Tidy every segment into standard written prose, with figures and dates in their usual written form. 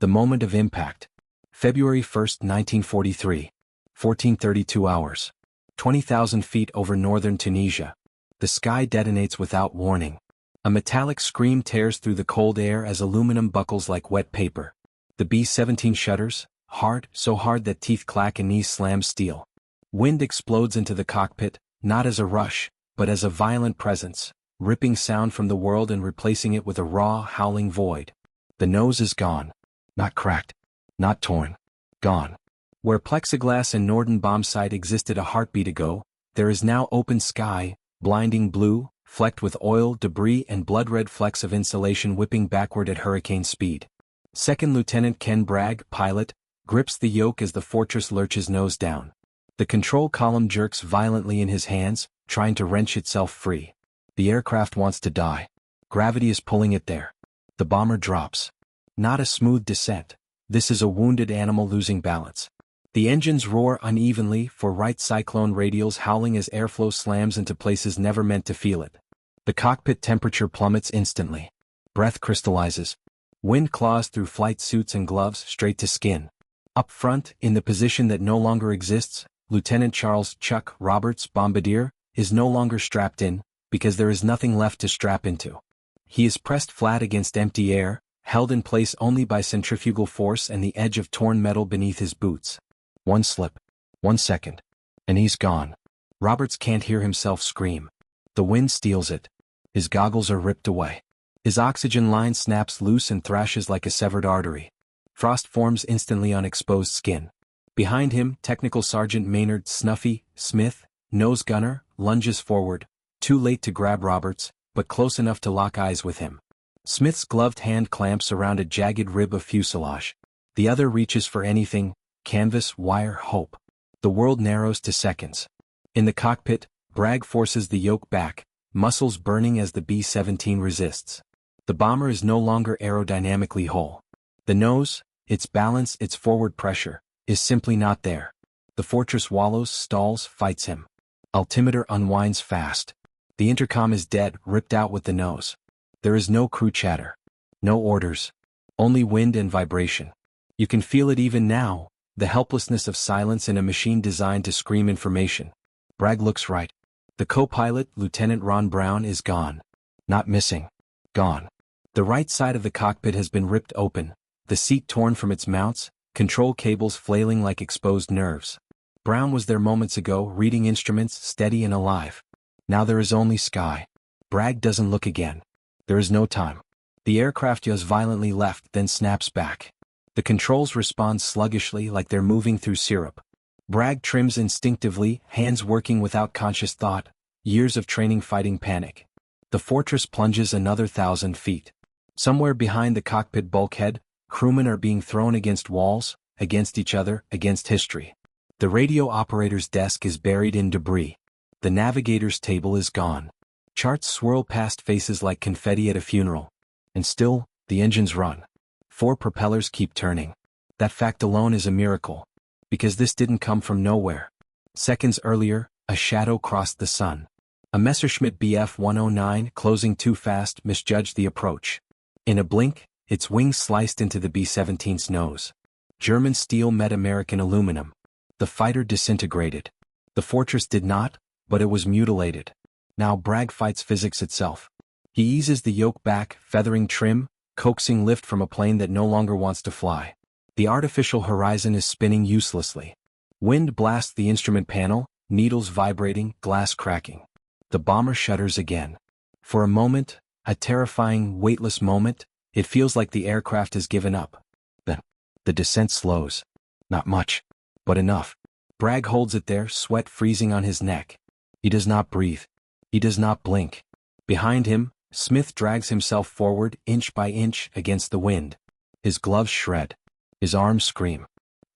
The moment of impact. February 1st, 1943. 14:32 hours. 20,000 feet over northern Tunisia. The sky detonates without warning. A metallic scream tears through the cold air as aluminum buckles like wet paper. The B-17 shudders, hard, so hard that teeth clack and knees slam steel. Wind explodes into the cockpit, not as a rush, but as a violent presence, ripping sound from the world and replacing it with a raw, howling void. The nose is gone. Not cracked. Not torn. Gone. Where plexiglass and Norden bombsight existed a heartbeat ago, there is now open sky, blinding blue, flecked with oil, debris and blood-red flecks of insulation whipping backward at hurricane speed. Second Lieutenant Ken Bragg, pilot, grips the yoke as the Fortress lurches nose down. The control column jerks violently in his hands, trying to wrench itself free. The aircraft wants to die. Gravity is pulling it there. The bomber drops. Not a smooth descent. This is a wounded animal losing balance. The engines roar unevenly, for right cyclone radials howling as airflow slams into places never meant to feel it. The cockpit temperature plummets instantly. Breath crystallizes. Wind claws through flight suits and gloves straight to skin. Up front, in the position that no longer exists, Lieutenant Charles Chuck Roberts, Bombardier, is no longer strapped in, because there is nothing left to strap into. He is pressed flat against empty air, held in place only by centrifugal force and the edge of torn metal beneath his boots. One slip. 1 second. And he's gone. Roberts can't hear himself scream. The wind steals it. His goggles are ripped away. His oxygen line snaps loose and thrashes like a severed artery. Frost forms instantly on exposed skin. Behind him, Technical Sergeant Maynard Snuffy Smith, nose gunner, lunges forward, too late to grab Roberts, but close enough to lock eyes with him. Smith's gloved hand clamps around a jagged rib of fuselage. The other reaches for anything, canvas, wire, hope. The world narrows to seconds. In the cockpit, Bragg forces the yoke back, muscles burning as the B-17 resists. The bomber is no longer aerodynamically whole. The nose, its balance, its forward pressure, is simply not there. The Fortress wallows, stalls, fights him. Altimeter unwinds fast. The intercom is dead, ripped out with the nose. There is no crew chatter. No orders. Only wind and vibration. You can feel it even now, the helplessness of silence in a machine designed to scream information. Bragg looks right. The co-pilot, Lieutenant Ron Brown, is gone. Not missing. Gone. The right side of the cockpit has been ripped open, the seat torn from its mounts, control cables flailing like exposed nerves. Brown was there moments ago, reading instruments, steady and alive. Now there is only sky. Bragg doesn't look again. There is no time. The aircraft yaws violently left, then snaps back. The controls respond sluggishly like they're moving through syrup. Bragg trims instinctively, hands working without conscious thought, years of training fighting panic. The Fortress plunges another 1,000 feet. Somewhere behind the cockpit bulkhead, crewmen are being thrown against walls, against each other, against history. The radio operator's desk is buried in debris. The navigator's table is gone. Charts swirl past faces like confetti at a funeral. And still, the engines run. 4 propellers keep turning. That fact alone is a miracle. Because this didn't come from nowhere. Seconds earlier, a shadow crossed the sun. A Messerschmitt Bf 109, closing too fast, misjudged the approach. In a blink, its wings sliced into the B-17's nose. German steel met American aluminum. The fighter disintegrated. The Fortress did not, but it was mutilated. Now Bragg fights physics itself. He eases the yoke back, feathering trim, coaxing lift from a plane that no longer wants to fly. The artificial horizon is spinning uselessly. Wind blasts the instrument panel, needles vibrating, glass cracking. The bomber shudders again. For a moment, a terrifying, weightless moment, it feels like the aircraft has given up. Then, the descent slows. Not much, but enough. Bragg holds it there, sweat freezing on his neck. He does not breathe. He does not blink. Behind him, Smith drags himself forward, inch by inch, against the wind. His gloves shred. His arms scream.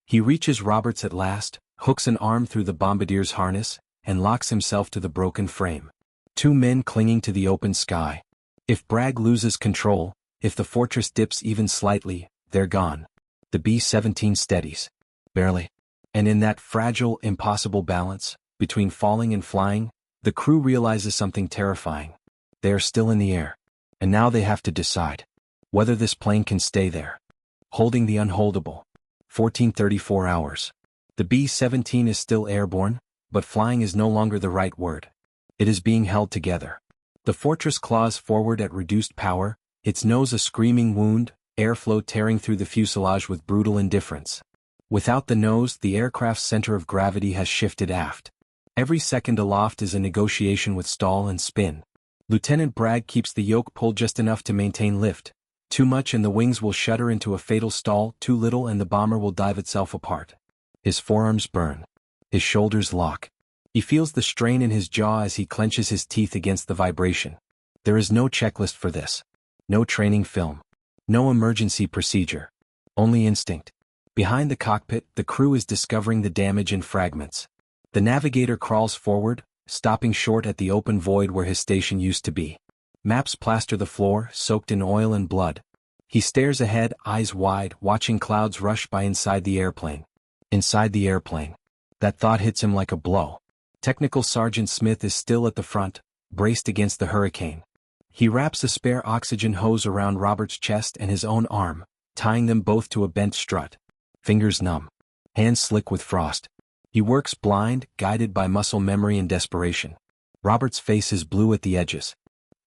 He reaches Roberts at last, hooks an arm through the bombardier's harness, and locks himself to the broken frame. 2 men clinging to the open sky. If Bragg loses control, if the Fortress dips even slightly, they're gone. The B-17 steadies. Barely. And in that fragile, impossible balance, between falling and flying, the crew realizes something terrifying. They are still in the air. And now they have to decide whether this plane can stay there. Holding the unholdable. 1434 hours. The B-17 is still airborne, but flying is no longer the right word. It is being held together. The fortress claws forward at reduced power, its nose a screaming wound, airflow tearing through the fuselage with brutal indifference. Without the nose, the aircraft's center of gravity has shifted aft. Every second aloft is a negotiation with stall and spin. Lieutenant Bragg keeps the yoke pulled just enough to maintain lift. Too much and the wings will shudder into a fatal stall, too little and the bomber will dive itself apart. His forearms burn. His shoulders lock. He feels the strain in his jaw as he clenches his teeth against the vibration. There is no checklist for this. No training film. No emergency procedure. Only instinct. Behind the cockpit, the crew is discovering the damage in fragments. The navigator crawls forward, stopping short at the open void where his station used to be. Maps plaster the floor, soaked in oil and blood. He stares ahead, eyes wide, watching clouds rush by inside the airplane. Inside the airplane. That thought hits him like a blow. Technical Sergeant Smith is still at the front, braced against the hurricane. He wraps a spare oxygen hose around Robert's chest and his own arm, tying them both to a bent strut. Fingers numb. Hands slick with frost. He works blind, guided by muscle memory and desperation. Robert's face is blue at the edges.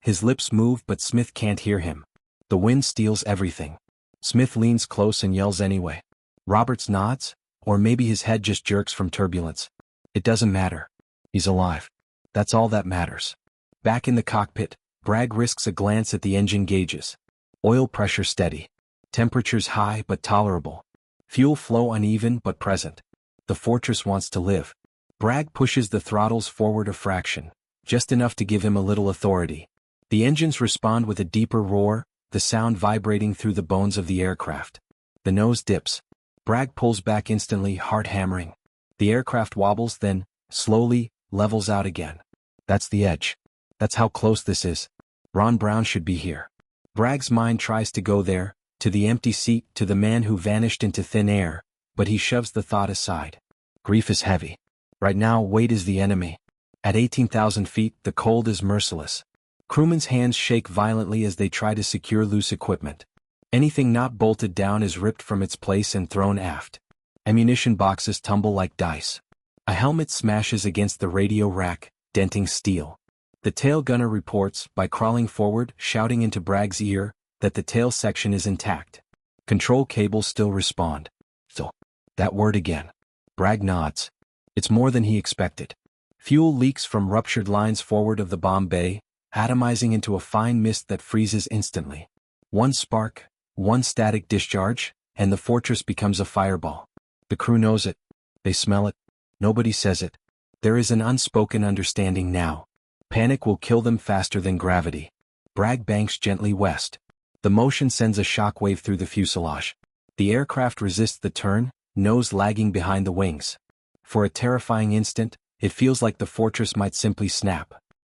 His lips move but Smith can't hear him. The wind steals everything. Smith leans close and yells anyway. Roberts nods, or maybe his head just jerks from turbulence. It doesn't matter. He's alive. That's all that matters. Back in the cockpit, Bragg risks a glance at the engine gauges. Oil pressure steady. Temperatures high but tolerable. Fuel flow uneven but present. The fortress wants to live. Bragg pushes the throttles forward a fraction, just enough to give him a little authority. The engines respond with a deeper roar, the sound vibrating through the bones of the aircraft. The nose dips. Bragg pulls back instantly, heart hammering. The aircraft wobbles, then, slowly, levels out again. That's the edge. That's how close this is. Ron Brown should be here. Bragg's mind tries to go there, to the empty seat, to the man who vanished into thin air, but he shoves the thought aside. Grief is heavy. Right now, weight is the enemy. At 18,000 feet, the cold is merciless. Crewmen's hands shake violently as they try to secure loose equipment. Anything not bolted down is ripped from its place and thrown aft. Ammunition boxes tumble like dice. A helmet smashes against the radio rack, denting steel. The tail gunner reports, by crawling forward, shouting into Bragg's ear, that the tail section is intact. Control cables still respond. So, that word again. Bragg nods. It's more than he expected. Fuel leaks from ruptured lines forward of the bomb bay, atomizing into a fine mist that freezes instantly. One spark, one static discharge, and the fortress becomes a fireball. The crew knows it. They smell it. Nobody says it. There is an unspoken understanding now. Panic will kill them faster than gravity. Bragg banks gently west. The motion sends a shockwave through the fuselage. The aircraft resists the turn, nose lagging behind the wings. For a terrifying instant, it feels like the fortress might simply snap.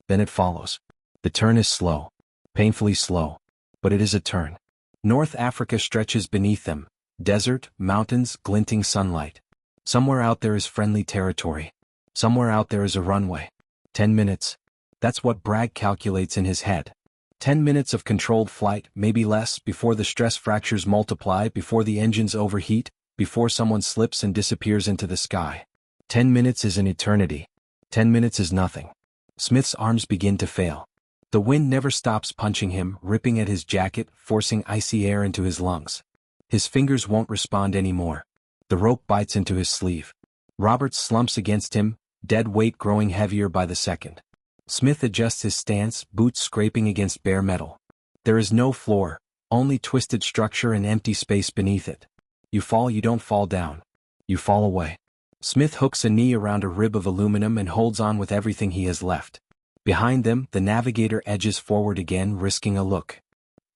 Then it follows. The turn is slow. Painfully slow. But it is a turn. North Africa stretches beneath them. Desert, mountains, glinting sunlight. Somewhere out there is friendly territory. Somewhere out there is a runway. 10 minutes. That's what Bragg calculates in his head. 10 minutes of controlled flight, maybe less, before the stress fractures multiply, before the engines overheat, before someone slips and disappears into the sky. 10 minutes is an eternity. 10 minutes is nothing. Smith's arms begin to fail. The wind never stops punching him, ripping at his jacket, forcing icy air into his lungs. His fingers won't respond anymore. The rope bites into his sleeve. Roberts slumps against him, dead weight growing heavier by the second. Smith adjusts his stance, boots scraping against bare metal. There is no floor, only twisted structure and empty space beneath it. You fall, you don't fall down. You fall away. Smith hooks a knee around a rib of aluminum and holds on with everything he has left. Behind them, the navigator edges forward again, risking a look.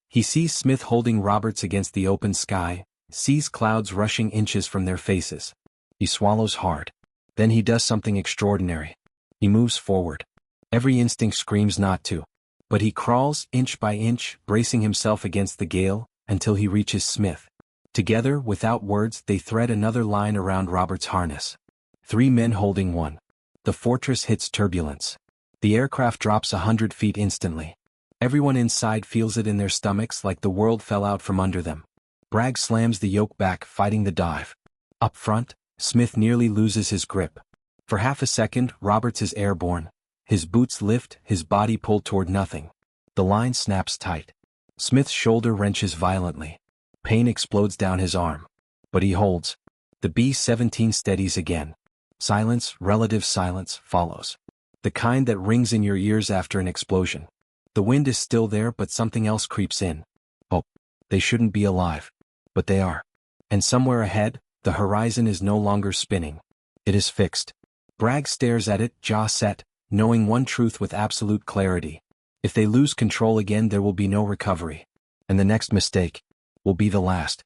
He sees Smith holding Roberts against the open sky, sees clouds rushing inches from their faces. He swallows hard. Then he does something extraordinary. He moves forward. Every instinct screams not to. But he crawls, inch by inch, bracing himself against the gale, until he reaches Smith. Together, without words, they thread another line around Robert's harness. 3 men holding one. The fortress hits turbulence. The aircraft drops 100 feet instantly. Everyone inside feels it in their stomachs like the world fell out from under them. Bragg slams the yoke back, fighting the dive. Up front, Smith nearly loses his grip. For half a second, Roberts is airborne. His boots lift, his body pulled toward nothing. The line snaps tight. Smith's shoulder wrenches violently. Pain explodes down his arm. But he holds. The B-17 steadies again. Silence, relative silence, follows. The kind that rings in your ears after an explosion. The wind is still there, but something else creeps in. Oh, they shouldn't be alive. But they are. And somewhere ahead, the horizon is no longer spinning. It is fixed. Bragg stares at it, jaw set, knowing one truth with absolute clarity. If they lose control again, there will be no recovery. And the next mistake will be the last.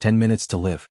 10 minutes to live.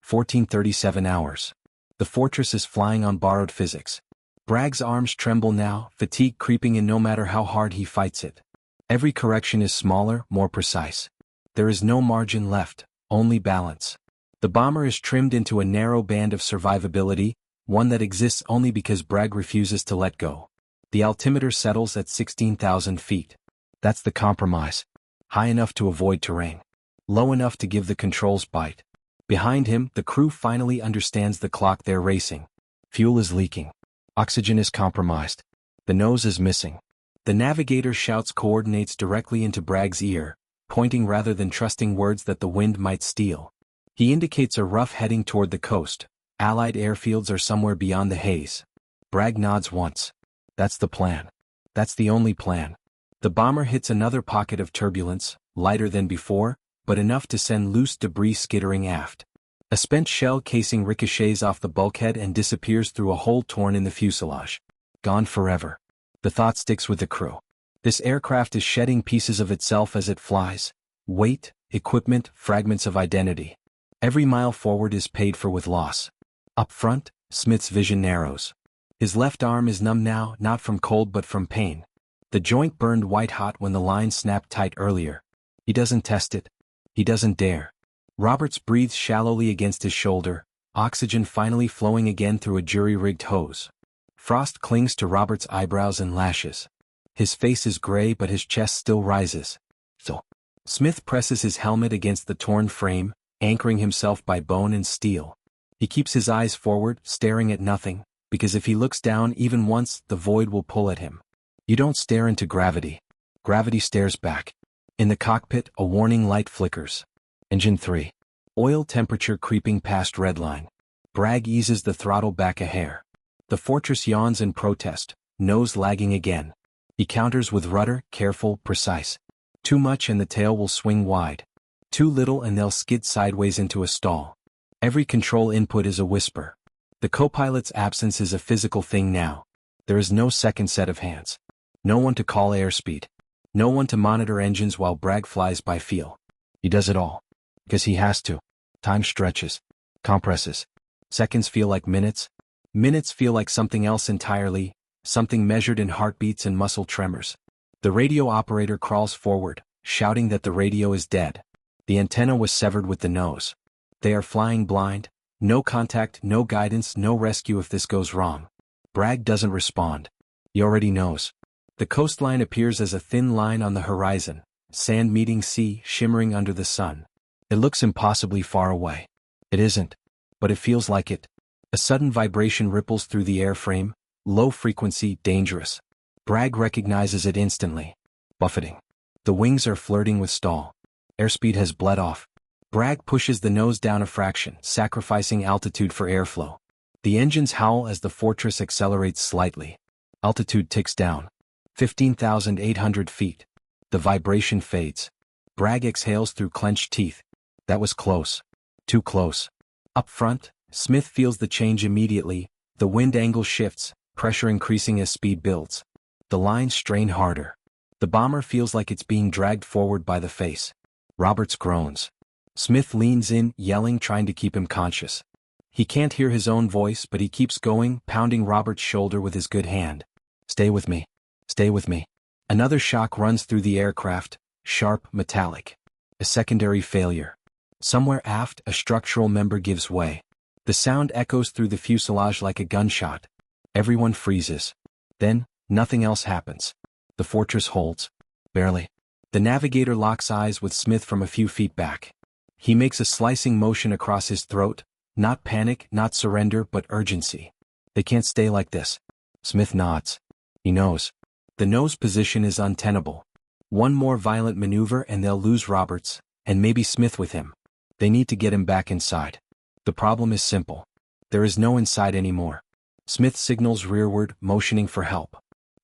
1437 hours. The fortress is flying on borrowed physics. Bragg's arms tremble now, fatigue creeping in no matter how hard he fights it. Every correction is smaller, more precise. There is no margin left, only balance. The bomber is trimmed into a narrow band of survivability, one that exists only because Bragg refuses to let go. The altimeter settles at 16,000 feet. That's the compromise. High enough to avoid terrain. Low enough to give the controls bite. Behind him, the crew finally understands the clock they're racing. Fuel is leaking. Oxygen is compromised. The nose is missing. The navigator shouts coordinates directly into Bragg's ear, pointing rather than trusting words that the wind might steal. He indicates a rough heading toward the coast. Allied airfields are somewhere beyond the haze. Bragg nods once. That's the plan. That's the only plan. The bomber hits another pocket of turbulence, lighter than before, but enough to send loose debris skittering aft. A spent shell casing ricochets off the bulkhead and disappears through a hole torn in the fuselage. Gone forever. The thought sticks with the crew. This aircraft is shedding pieces of itself as it flies. Weight, equipment, fragments of identity. Every mile forward is paid for with loss. Up front, Smith's vision narrows. His left arm is numb now, not from cold but from pain. The joint burned white-hot when the line snapped tight earlier. He doesn't test it. He doesn't dare. Roberts breathes shallowly against his shoulder, oxygen finally flowing again through a jury-rigged hose. Frost clings to Roberts' eyebrows and lashes. His face is gray but his chest still rises. So, Smith presses his helmet against the torn frame, anchoring himself by bone and steel. He keeps his eyes forward, staring at nothing, because if he looks down even once, the void will pull at him. You don't stare into gravity. Gravity stares back. In the cockpit, a warning light flickers. Engine 3. Oil temperature creeping past redline. Bragg eases the throttle back a hair. The fortress yawns in protest, nose lagging again. He counters with rudder, careful, precise. Too much and the tail will swing wide. Too little and they'll skid sideways into a stall. Every control input is a whisper. The co-pilot's absence is a physical thing now. There is no second set of hands. No one to call airspeed. No one to monitor engines while Bragg flies by feel. He does it all. Because he has to. Time stretches. Compresses. Seconds feel like minutes. Minutes feel like something else entirely, something measured in heartbeats and muscle tremors. The radio operator crawls forward, shouting that the radio is dead. The antenna was severed with the nose. They are flying blind. No contact, no guidance, no rescue if this goes wrong. Bragg doesn't respond. He already knows. The coastline appears as a thin line on the horizon, sand meeting sea, shimmering under the sun. It looks impossibly far away. It isn't. But it feels like it. A sudden vibration ripples through the airframe, low frequency, dangerous. Bragg recognizes it instantly. Buffeting. The wings are flirting with stall. Airspeed has bled off. Bragg pushes the nose down a fraction, sacrificing altitude for airflow. The engines howl as the fortress accelerates slightly. Altitude ticks down. 15,800 feet. The vibration fades. Bragg exhales through clenched teeth. That was close. Too close. Up front, Smith feels the change immediately. The wind angle shifts, pressure increasing as speed builds. The lines strain harder. The bomber feels like it's being dragged forward by the face. Roberts groans. Smith leans in, yelling, trying to keep him conscious. He can't hear his own voice, but he keeps going, pounding Roberts' shoulder with his good hand. Stay with me. Stay with me. Another shock runs through the aircraft, sharp, metallic. A secondary failure. Somewhere aft, a structural member gives way. The sound echoes through the fuselage like a gunshot. Everyone freezes. Then, nothing else happens. The fortress holds. Barely. The navigator locks eyes with Smith from a few feet back. He makes a slicing motion across his throat, not panic, not surrender, but urgency. They can't stay like this. Smith nods. He knows. The nose position is untenable. One more violent maneuver and they'll lose Roberts, and maybe Smith with him. They need to get him back inside. The problem is simple. There is no inside anymore. Smith signals rearward, motioning for help.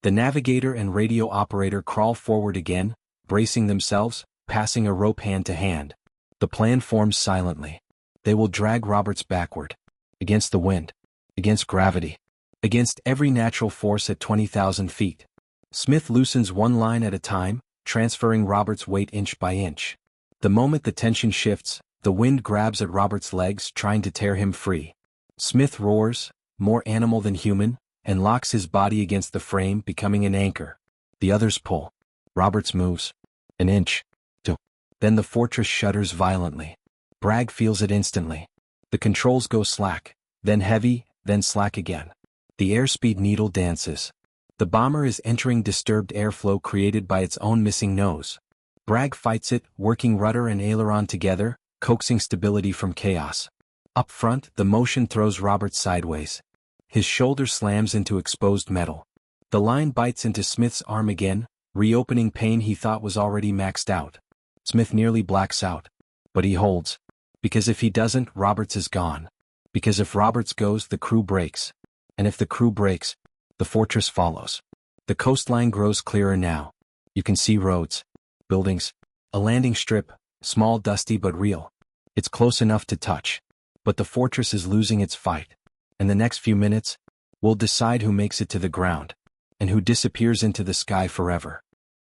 The navigator and radio operator crawl forward again, bracing themselves, passing a rope hand to hand. The plan forms silently. They will drag Roberts backward. Against the wind. Against gravity. Against every natural force at 20,000 feet. Smith loosens one line at a time, transferring Roberts' weight inch by inch. The moment the tension shifts, the wind grabs at Roberts' legs, trying to tear him free. Smith roars, more animal than human, and locks his body against the frame, becoming an anchor. The others pull. Roberts moves. An inch. Two. Then the fortress shudders violently. Bragg feels it instantly. The controls go slack, then heavy, then slack again. The airspeed needle dances. The bomber is entering disturbed airflow created by its own missing nose. Bragg fights it, working rudder and aileron together, coaxing stability from chaos. Up front, the motion throws Roberts sideways. His shoulder slams into exposed metal. The line bites into Smith's arm again, reopening pain he thought was already maxed out. Smith nearly blacks out. But he holds. Because if he doesn't, Roberts is gone. Because if Roberts goes, the crew breaks. And if the crew breaks, the fortress follows. The coastline grows clearer now. You can see roads, buildings, a landing strip, small, dusty but real. It's close enough to touch. But the fortress is losing its fight. And the next few minutes, we'll decide who makes it to the ground, and who disappears into the sky forever.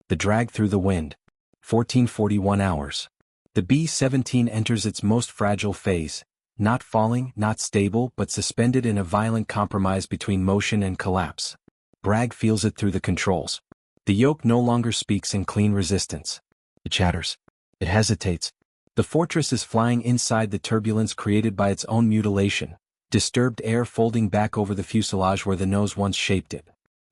The drag through the wind. 1441 hours. The B-17 enters its most fragile phase, not falling, not stable, but suspended in a violent compromise between motion and collapse. Bragg feels it through the controls. The yoke no longer speaks in clean resistance. It chatters. It hesitates. The fortress is flying inside the turbulence created by its own mutilation, disturbed air folding back over the fuselage where the nose once shaped it.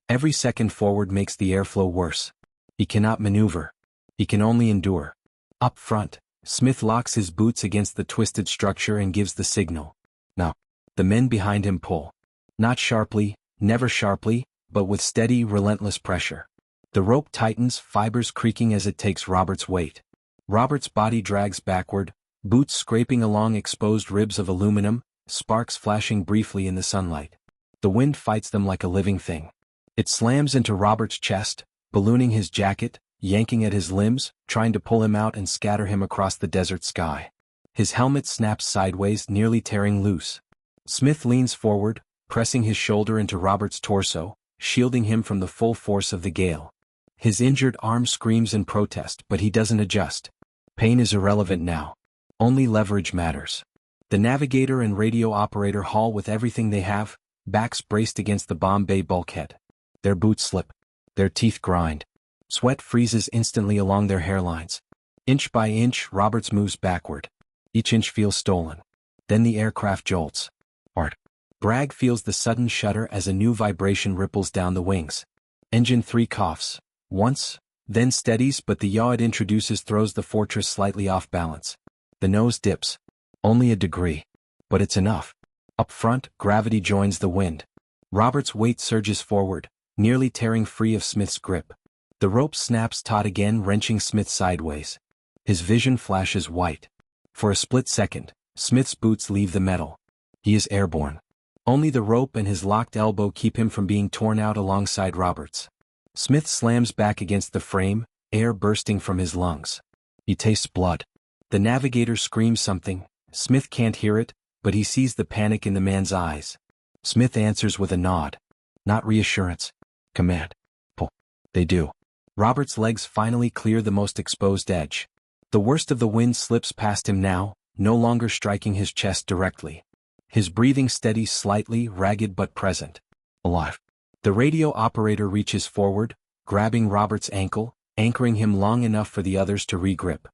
Every second forward makes the airflow worse. He cannot maneuver. He can only endure. Up front, Smith locks his boots against the twisted structure and gives the signal. Now, the men behind him pull. Not sharply, never sharply, but with steady, relentless pressure. The rope tightens, fibers creaking as it takes Roberts' weight. Roberts' body drags backward, boots scraping along exposed ribs of aluminum, sparks flashing briefly in the sunlight. The wind fights them like a living thing. It slams into Roberts' chest, ballooning his jacket, yanking at his limbs, trying to pull him out and scatter him across the desert sky. His helmet snaps sideways, nearly tearing loose. Smith leans forward, pressing his shoulder into Roberts' torso, shielding him from the full force of the gale. His injured arm screams in protest, but he doesn't adjust. Pain is irrelevant now. Only leverage matters. The navigator and radio operator haul with everything they have, backs braced against the bomb bay bulkhead. Their boots slip. Their teeth grind. Sweat freezes instantly along their hairlines. Inch by inch, Roberts moves backward. Each inch feels stolen. Then the aircraft jolts. Art. Bragg feels the sudden shudder as a new vibration ripples down the wings. Engine 3 coughs. Once, then steadies, but the yaw it introduces throws the fortress slightly off balance. The nose dips. Only a degree. But it's enough. Up front, gravity joins the wind. Roberts' weight surges forward, nearly tearing free of Smith's grip. The rope snaps taut again, wrenching Smith sideways. His vision flashes white. For a split second, Smith's boots leave the metal. He is airborne. Only the rope and his locked elbow keep him from being torn out alongside Roberts. Smith slams back against the frame, air bursting from his lungs. He tastes blood. The navigator screams something. Smith can't hear it, but he sees the panic in the man's eyes. Smith answers with a nod. Not reassurance. Command. Pull. They do. Roberts' legs finally clear the most exposed edge. The worst of the wind slips past him now, no longer striking his chest directly. His breathing steadies slightly, ragged but present. Alive. The radio operator reaches forward, grabbing Roberts' ankle, anchoring him long enough for the others to regrip.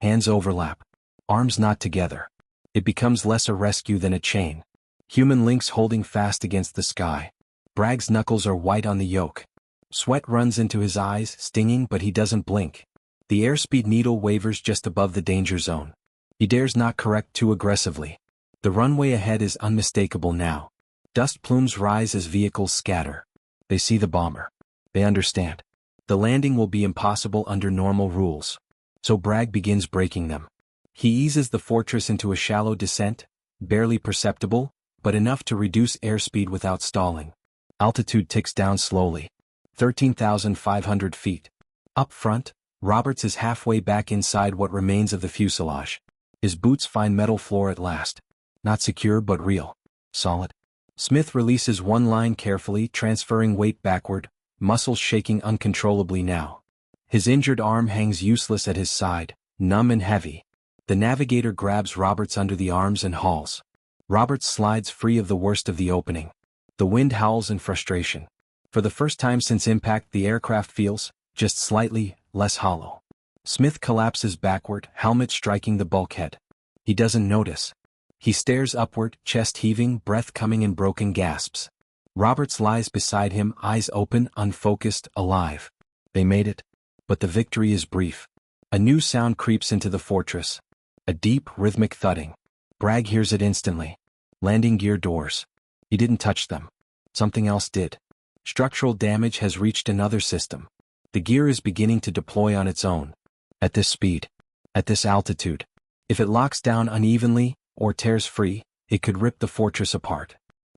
Hands overlap. Arms knot together. It becomes less a rescue than a chain. Human links holding fast against the sky. Bragg's knuckles are white on the yoke. Sweat runs into his eyes, stinging, but he doesn't blink. The airspeed needle wavers just above the danger zone. He dares not correct too aggressively. The runway ahead is unmistakable now. Dust plumes rise as vehicles scatter. They see the bomber. They understand. The landing will be impossible under normal rules. So Bragg begins breaking them. He eases the fortress into a shallow descent, barely perceptible, but enough to reduce airspeed without stalling. Altitude ticks down slowly. 13,500 feet. Up front, Roberts is halfway back inside what remains of the fuselage. His boots find metal floor at last. Not secure but real. Solid. Smith releases one line carefully, transferring weight backward, muscles shaking uncontrollably now. His injured arm hangs useless at his side, numb and heavy. The navigator grabs Roberts under the arms and hauls. Roberts slides free of the worst of the opening. The wind howls in frustration. For the first time since impact, the aircraft feels, just slightly, less hollow. Smith collapses backward, helmet striking the bulkhead. He doesn't notice. He stares upward, chest heaving, breath coming in broken gasps. Roberts lies beside him, eyes open, unfocused, alive. They made it. But the victory is brief. A new sound creeps into the fortress. A deep, rhythmic thudding. Bragg hears it instantly. Landing gear doors. He didn't touch them. Something else did. Structural damage has reached another system. The gear is beginning to deploy on its own. At this speed. At this altitude. If it locks down unevenly, or tears free, it could rip the fortress apart.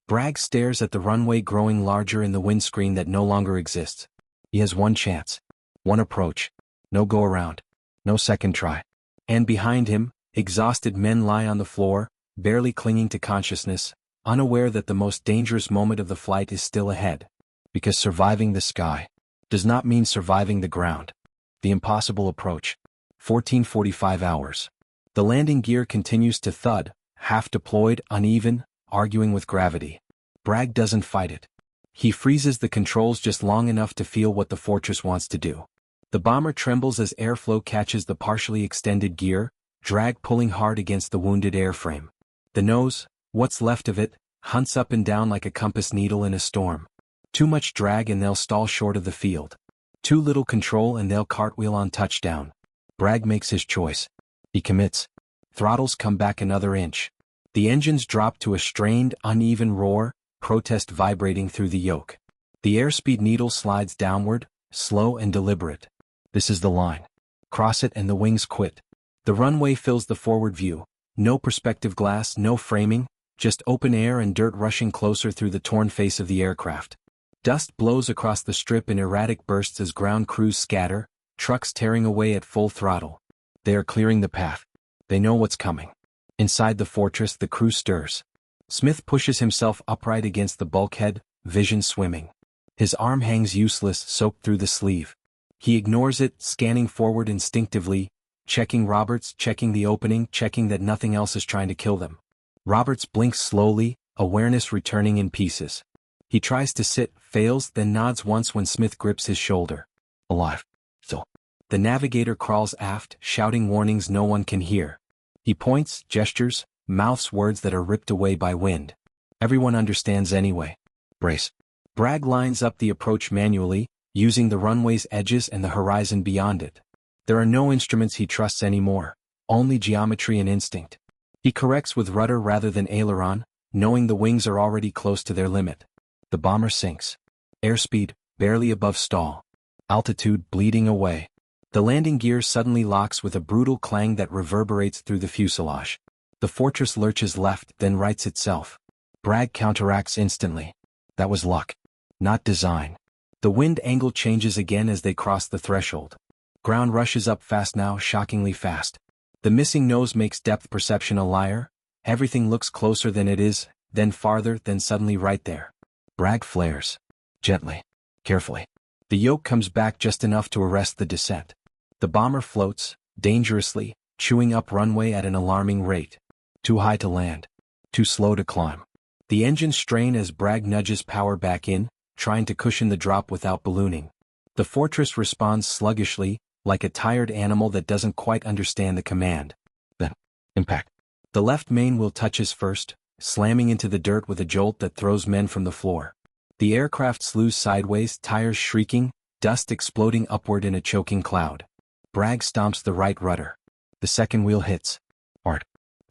Bragg stares at the runway growing larger in the windscreen that no longer exists. He has one chance. One approach. No go around. No second try. And behind him, exhausted men lie on the floor, barely clinging to consciousness, unaware that the most dangerous moment of the flight is still ahead. Because surviving the sky does not mean surviving the ground. The impossible approach. 1445 hours. The landing gear continues to thud, half deployed, uneven, arguing with gravity. Bragg doesn't fight it. He freezes the controls just long enough to feel what the fortress wants to do. The bomber trembles as airflow catches the partially extended gear, drag pulling hard against the wounded airframe. The nose, what's left of it, hunts up and down like a compass needle in a storm. Too much drag and they'll stall short of the field. Too little control and they'll cartwheel on touchdown. Bragg makes his choice. He commits. Throttles come back another inch. The engines drop to a strained, uneven roar, protest vibrating through the yoke. The airspeed needle slides downward, slow and deliberate. This is the line. Cross it and the wings quit. The runway fills the forward view. No perspective glass, no framing, just open air and dirt rushing closer through the torn face of the aircraft. Dust blows across the strip in erratic bursts as ground crews scatter, trucks tearing away at full throttle. They are clearing the path. They know what's coming. Inside the fortress, the crew stirs. Smith pushes himself upright against the bulkhead, vision swimming. His arm hangs useless, soaked through the sleeve. He ignores it, scanning forward instinctively, checking Roberts, checking the opening, checking that nothing else is trying to kill them. Roberts blinks slowly, awareness returning in pieces. He tries to sit, fails, then nods once when Smith grips his shoulder. Alive. So. The navigator crawls aft, shouting warnings no one can hear. He points, gestures, mouths words that are ripped away by wind. Everyone understands anyway. Brace. Bragg lines up the approach manually, using the runway's edges and the horizon beyond it. There are no instruments he trusts anymore, only geometry and instinct. He corrects with rudder rather than aileron, knowing the wings are already close to their limit. The bomber sinks. Airspeed, barely above stall. Altitude, bleeding away. The landing gear suddenly locks with a brutal clang that reverberates through the fuselage. The fortress lurches left, then rights itself. Bragg counteracts instantly. That was luck. Not design. The wind angle changes again as they cross the threshold. Ground rushes up fast now, shockingly fast. The missing nose makes depth perception a liar. Everything looks closer than it is, then farther, then suddenly right there. Bragg flares. Gently. Carefully. The yoke comes back just enough to arrest the descent. The bomber floats, dangerously, chewing up runway at an alarming rate. Too high to land. Too slow to climb. The engines strain as Bragg nudges power back in, trying to cushion the drop without ballooning. The fortress responds sluggishly, like a tired animal that doesn't quite understand the command. Then, impact. The left main wheel touches first, slamming into the dirt with a jolt that throws men from the floor. The aircraft slews sideways, tires shrieking, dust exploding upward in a choking cloud. Bragg stomps the right rudder. The second wheel hits. Hard.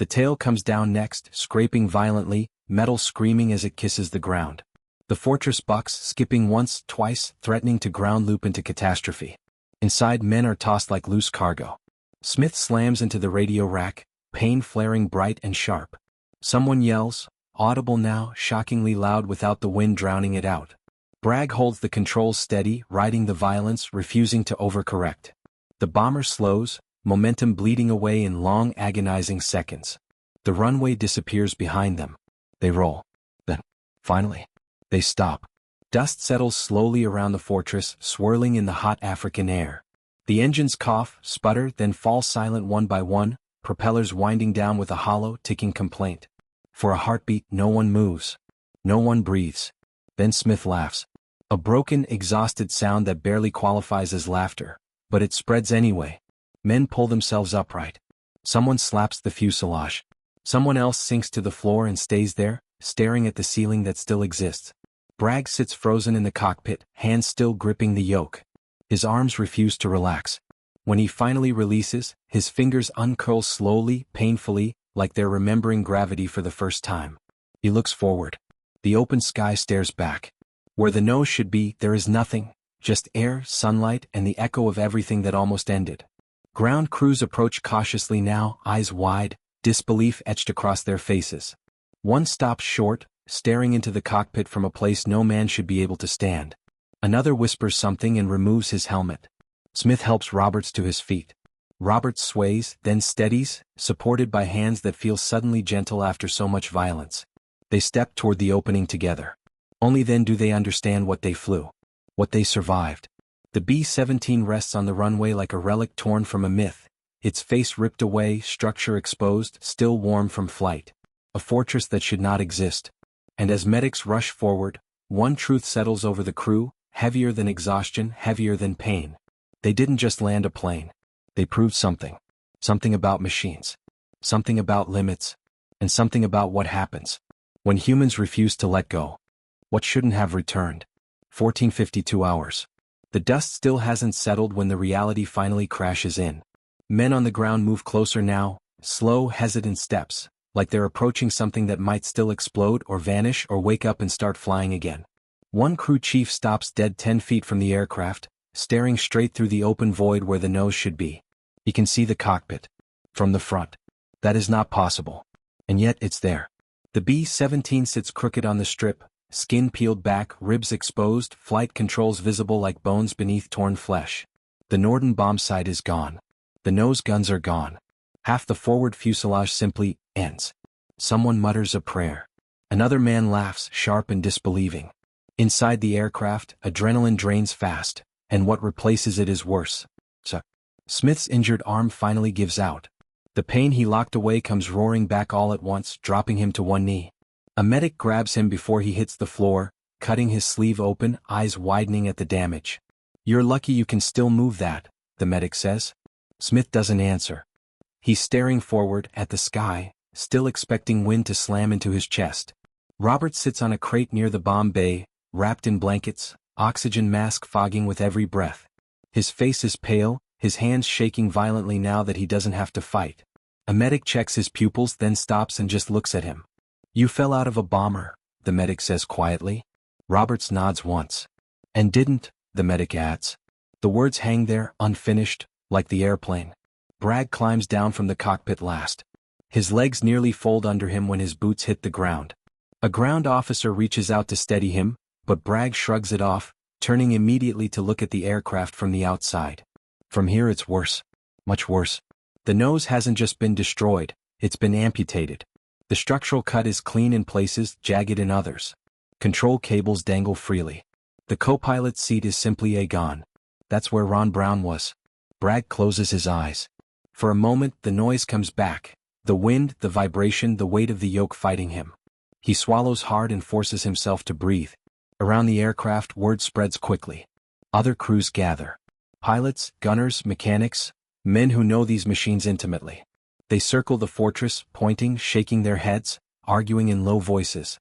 The tail comes down next, scraping violently, metal screaming as it kisses the ground. The fortress bucks, skipping once, twice, threatening to ground loop into catastrophe. Inside, men are tossed like loose cargo. Smith slams into the radio rack, pain flaring bright and sharp. Someone yells, audible now, shockingly loud without the wind drowning it out. Bragg holds the controls steady, riding the violence, refusing to overcorrect. The bomber slows, momentum bleeding away in long, agonizing seconds. The runway disappears behind them. They roll. Then, finally, they stop. Dust settles slowly around the fortress, swirling in the hot African air. The engines cough, sputter, then fall silent one by one, propellers winding down with a hollow, ticking complaint. For a heartbeat, no one moves. No one breathes. Then Smith laughs. A broken, exhausted sound that barely qualifies as laughter, but it spreads anyway. Men pull themselves upright. Someone slaps the fuselage. Someone else sinks to the floor and stays there, staring at the ceiling that still exists. Bragg sits frozen in the cockpit, hands still gripping the yoke. His arms refuse to relax. When he finally releases, his fingers uncurl slowly, painfully, like they're remembering gravity for the first time. He looks forward. The open sky stares back. Where the nose should be, there is nothing, just air, sunlight, and the echo of everything that almost ended. Ground crews approach cautiously now, eyes wide, disbelief etched across their faces. One stops short, staring into the cockpit from a place no man should be able to stand. Another whispers something and removes his helmet. Smith helps Roberts to his feet. Roberts sways, then steadies, supported by hands that feel suddenly gentle after so much violence. They step toward the opening together. Only then do they understand what they flew. What they survived. The B-17 rests on the runway like a relic torn from a myth, its face ripped away, structure exposed, still warm from flight. A fortress that should not exist. And as medics rush forward, one truth settles over the crew, heavier than exhaustion, heavier than pain. They didn't just land a plane. They proved something. Something about machines. Something about limits. And something about what happens when humans refuse to let go. What shouldn't have returned. 1452 hours. The dust still hasn't settled when the reality finally crashes in. Men on the ground move closer now, slow, hesitant steps, like they're approaching something that might still explode or vanish or wake up and start flying again. One crew chief stops dead 10 feet from the aircraft, staring straight through the open void where the nose should be. He can see the cockpit. From the front. That is not possible. And yet it's there. The B-17 sits crooked on the strip, skin peeled back, ribs exposed, flight controls visible like bones beneath torn flesh. The Norden bomb sight is gone. The nose guns are gone. Half the forward fuselage simply ends. Someone mutters a prayer. Another man laughs, sharp and disbelieving. Inside the aircraft, adrenaline drains fast, and what replaces it is worse. Smith's injured arm finally gives out. The pain he locked away comes roaring back all at once, dropping him to one knee. A medic grabs him before he hits the floor, cutting his sleeve open, eyes widening at the damage. "You're lucky you can still move that," the medic says. Smith doesn't answer. He's staring forward, at the sky, still expecting wind to slam into his chest. Robert sits on a crate near the bomb bay, wrapped in blankets, oxygen mask fogging with every breath. His face is pale, his hands shaking violently now that he doesn't have to fight. A medic checks his pupils, then stops and just looks at him. "You fell out of a bomber," the medic says quietly. Roberts nods once. "And didn't," the medic adds. The words hang there, unfinished, like the airplane. Bragg climbs down from the cockpit last. His legs nearly fold under him when his boots hit the ground. A ground officer reaches out to steady him, but Bragg shrugs it off, turning immediately to look at the aircraft from the outside. From here it's worse. Much worse. The nose hasn't just been destroyed, it's been amputated. The structural cut is clean in places, jagged in others. Control cables dangle freely. The co-pilot's seat is simply a gone. That's where Ron Brown was. Bragg closes his eyes. For a moment the noise comes back. The wind, the vibration, the weight of the yoke fighting him. He swallows hard and forces himself to breathe. Around the aircraft, word spreads quickly. Other crews gather. Pilots, gunners, mechanics, men who know these machines intimately. They circle the fortress, pointing, shaking their heads, arguing in low voices.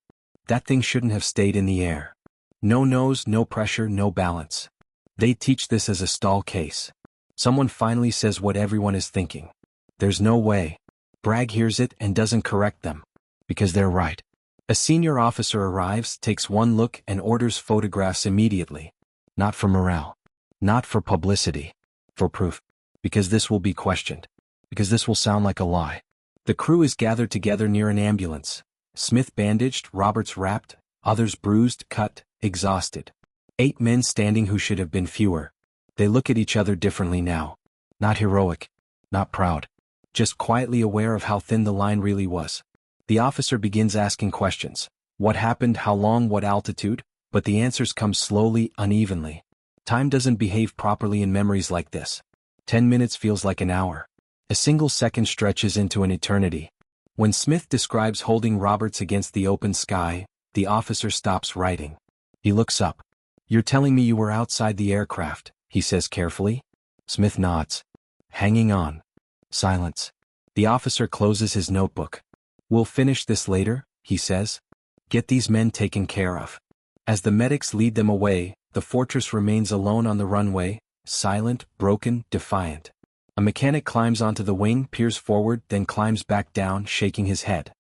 That thing shouldn't have stayed in the air. No nose, no pressure, no balance. They teach this as a stall case. Someone finally says what everyone is thinking. There's no way. Bragg hears it and doesn't correct them. Because they're right. A senior officer arrives, takes one look and orders photographs immediately. Not for morale. Not for publicity. For proof. Because this will be questioned. Because this will sound like a lie. The crew is gathered together near an ambulance. Smith bandaged, Roberts wrapped, others bruised, cut, exhausted. 8 men standing who should have been fewer. They look at each other differently now. Not heroic. Not proud. Just quietly aware of how thin the line really was. The officer begins asking questions. What happened, how long, what altitude? But the answers come slowly, unevenly. Time doesn't behave properly in memories like this. 10 minutes feels like an hour. A single second stretches into an eternity. When Smith describes holding Roberts against the open sky, the officer stops writing. He looks up. You're telling me you were outside the aircraft, he says carefully. Smith nods. Hanging on. Silence. The officer closes his notebook. We'll finish this later, he says. Get these men taken care of. As the medics lead them away, the Fortress remains alone on the runway, silent, broken, defiant. A mechanic climbs onto the wing, peers forward, then climbs back down, shaking his head.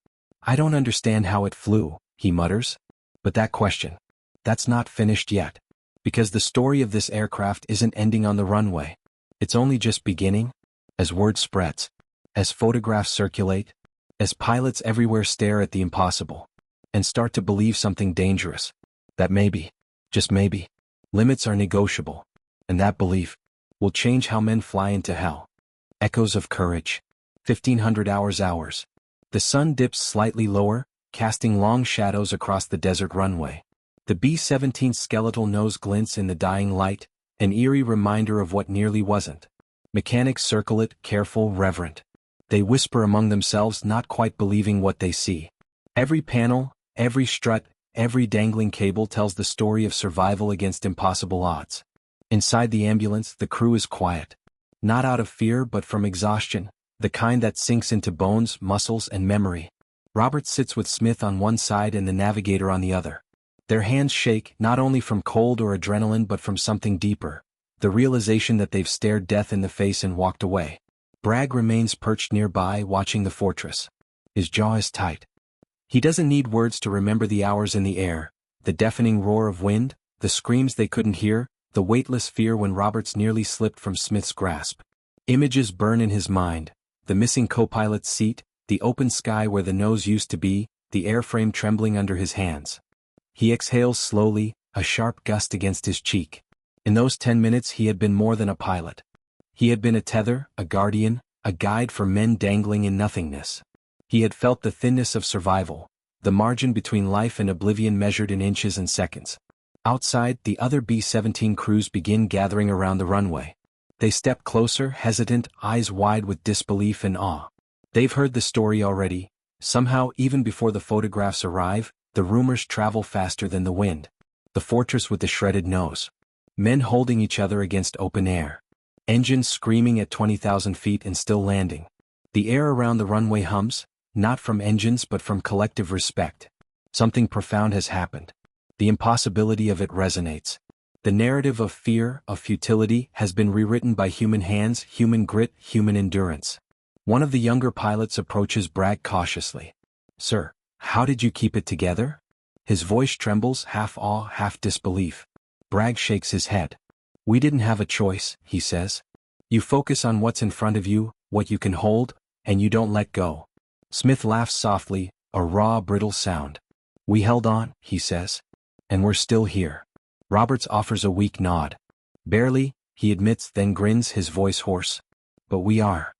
I don't understand how it flew, he mutters. But that question. That's not finished yet. Because the story of this aircraft isn't ending on the runway. It's only just beginning. As word spreads. As photographs circulate. As pilots everywhere stare at the impossible. And start to believe something dangerous. That maybe, just maybe, limits are negotiable. And that belief will change how men fly into hell. Echoes of courage. 1500 hours. The sun dips slightly lower, casting long shadows across the desert runway. The B-17's skeletal nose glints in the dying light, an eerie reminder of what nearly wasn't. Mechanics circle it, careful, reverent. They whisper among themselves, not quite believing what they see. Every panel, every strut, every dangling cable tells the story of survival against impossible odds. Inside the ambulance, the crew is quiet. Not out of fear but from exhaustion, the kind that sinks into bones, muscles, and memory. Roberts sits with Smith on one side and the navigator on the other. Their hands shake, not only from cold or adrenaline but from something deeper. The realization that they've stared death in the face and walked away. Bragg remains perched nearby, watching the Fortress. His jaw is tight. He doesn't need words to remember the hours in the air, the deafening roar of wind, the screams they couldn't hear, the weightless fear when Roberts nearly slipped from Smith's grasp. Images burn in his mind, the missing co-pilot's seat, the open sky where the nose used to be, the airframe trembling under his hands. He exhales slowly, a sharp gust against his cheek. In those 10 minutes he had been more than a pilot. He had been a tether, a guardian, a guide for men dangling in nothingness. He had felt the thinness of survival, the margin between life and oblivion measured in inches and seconds. Outside, the other B-17 crews begin gathering around the runway. They step closer, hesitant, eyes wide with disbelief and awe. They've heard the story already. Somehow, even before the photographs arrive, the rumors travel faster than the wind. The Fortress with the shredded nose. Men holding each other against open air. Engines screaming at 20,000 feet and still landing. The air around the runway hums, not from engines but from collective respect. Something profound has happened. The impossibility of it resonates. The narrative of fear, of futility, has been rewritten by human hands, human grit, human endurance. One of the younger pilots approaches Bragg cautiously. Sir, how did you keep it together? His voice trembles, half awe, half disbelief. Bragg shakes his head. We didn't have a choice, he says. You focus on what's in front of you, what you can hold, and you don't let go. Smith laughs softly, a raw, brittle sound. We held on, he says. And we're still here. Roberts offers a weak nod. Barely, he admits, then grins, his voice hoarse. But we are.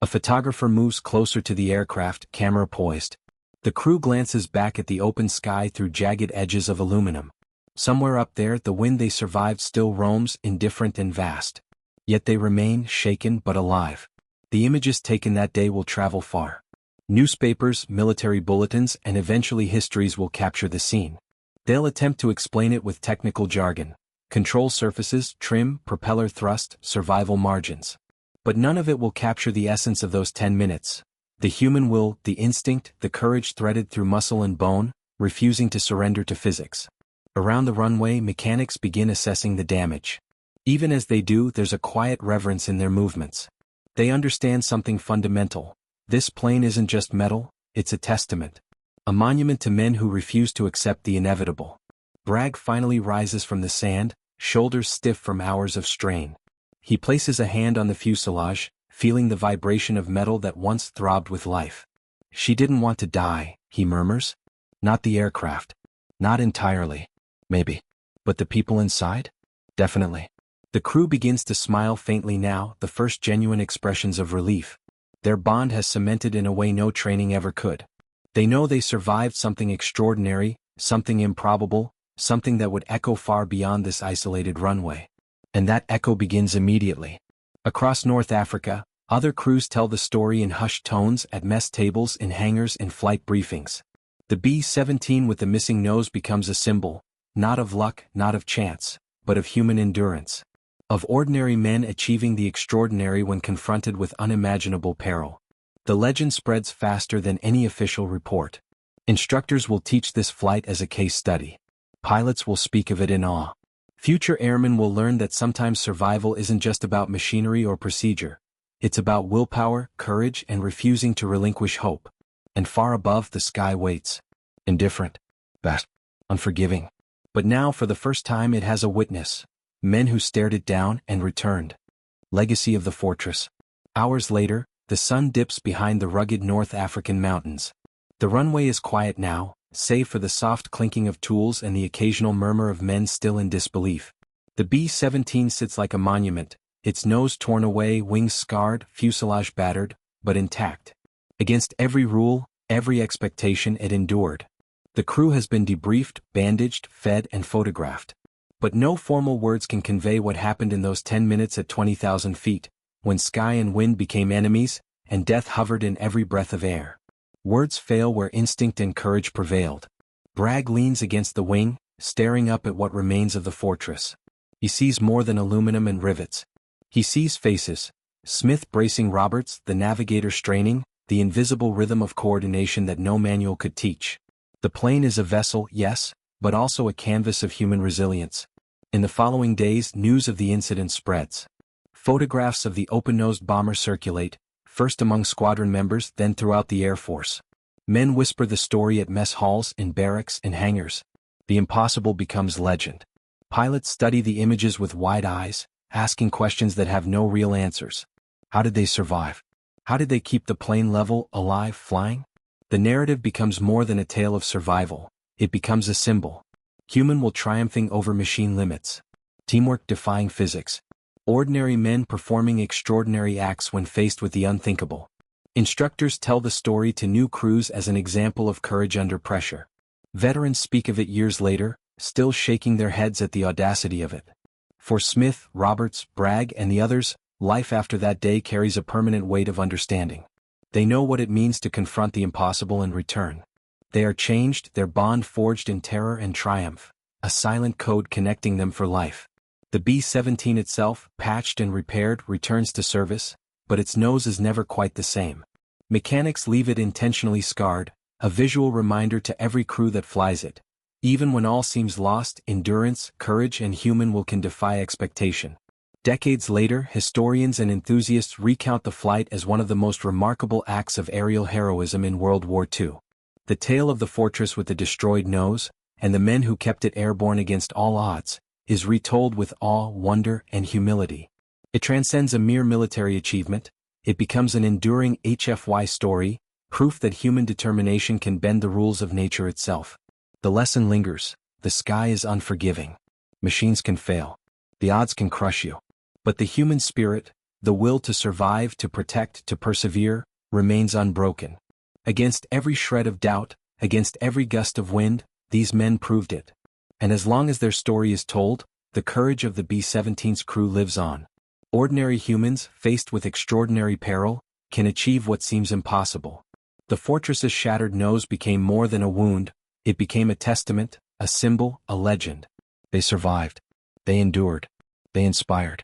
A photographer moves closer to the aircraft, camera poised. The crew glances back at the open sky through jagged edges of aluminum. Somewhere up there, the wind they survived still roams, indifferent and vast. Yet they remain, shaken but alive. The images taken that day will travel far. Newspapers, military bulletins, and eventually histories will capture the scene. They'll attempt to explain it with technical jargon. Control surfaces, trim, propeller thrust, survival margins. But none of it will capture the essence of those 10 minutes. The human will, the instinct, the courage threaded through muscle and bone, refusing to surrender to physics. Around the runway, mechanics begin assessing the damage. Even as they do, there's a quiet reverence in their movements. They understand something fundamental. This plane isn't just metal, it's a testament. A monument to men who refuse to accept the inevitable. Bragg finally rises from the sand, shoulders stiff from hours of strain. He places a hand on the fuselage, feeling the vibration of metal that once throbbed with life. She didn't want to die, he murmurs. Not the aircraft. Not entirely. Maybe. But the people inside? Definitely. The crew begins to smile faintly now, the first genuine expressions of relief. Their bond has cemented in a way no training ever could. They know they survived something extraordinary, something improbable, something that would echo far beyond this isolated runway. And that echo begins immediately. Across North Africa, other crews tell the story in hushed tones at mess tables, in hangars, in flight briefings. The B-17 with the missing nose becomes a symbol, not of luck, not of chance, but of human endurance. Of ordinary men achieving the extraordinary when confronted with unimaginable peril. The legend spreads faster than any official report. Instructors will teach this flight as a case study. Pilots will speak of it in awe. Future airmen will learn that sometimes survival isn't just about machinery or procedure. It's about willpower, courage, and refusing to relinquish hope. And far above, the sky waits. Indifferent. Vast. Unforgiving. But now, for the first time, it has a witness. Men who stared it down and returned. Legacy of the fortress. Hours later, the sun dips behind the rugged North African mountains. The runway is quiet now, save for the soft clinking of tools and the occasional murmur of men still in disbelief. The B-17 sits like a monument, its nose torn away, wings scarred, fuselage battered, but intact. Against every rule, every expectation, it endured. The crew has been debriefed, bandaged, fed, and photographed. But no formal words can convey what happened in those 10 minutes at 20,000 feet, when sky and wind became enemies, and death hovered in every breath of air. Words fail where instinct and courage prevailed. Bragg leans against the wing, staring up at what remains of the fortress. He sees more than aluminum and rivets. He sees faces, Smith bracing Roberts, the navigator straining, the invisible rhythm of coordination that no manual could teach. The plane is a vessel, yes, but also a canvas of human resilience. In the following days, news of the incident spreads. Photographs of the open-nosed bomber circulate, first among squadron members, then throughout the Air Force. Men whisper the story at mess halls, in barracks, in hangars. The impossible becomes legend. Pilots study the images with wide eyes, asking questions that have no real answers. How did they survive? How did they keep the plane level, alive, flying? The narrative becomes more than a tale of survival. It becomes a symbol. Human will triumphing over machine limits. Teamwork defying physics. Ordinary men performing extraordinary acts when faced with the unthinkable. Instructors tell the story to new crews as an example of courage under pressure. Veterans speak of it years later, still shaking their heads at the audacity of it. For Smith, Roberts, Bragg, and the others, life after that day carries a permanent weight of understanding. They know what it means to confront the impossible and return. They are changed, their bond forged in terror and triumph, a silent code connecting them for life. The B-17 itself, patched and repaired, returns to service, but its nose is never quite the same. Mechanics leave it intentionally scarred, a visual reminder to every crew that flies it. Even when all seems lost, endurance, courage, and human will can defy expectation. Decades later, historians and enthusiasts recount the flight as one of the most remarkable acts of aerial heroism in World War II. The tale of the fortress with the destroyed nose, and the men who kept it airborne against all odds, is retold with awe, wonder, and humility. It transcends a mere military achievement. It becomes an enduring HFY story, proof that human determination can bend the rules of nature itself. The lesson lingers. The sky is unforgiving. Machines can fail. The odds can crush you. But the human spirit, the will to survive, to protect, to persevere, remains unbroken. Against every shred of doubt, against every gust of wind, these men proved it. And as long as their story is told, the courage of the B-17's crew lives on. Ordinary humans, faced with extraordinary peril, can achieve what seems impossible. The fortress's shattered nose became more than a wound, it became a testament, a symbol, a legend. They survived. They endured. They inspired.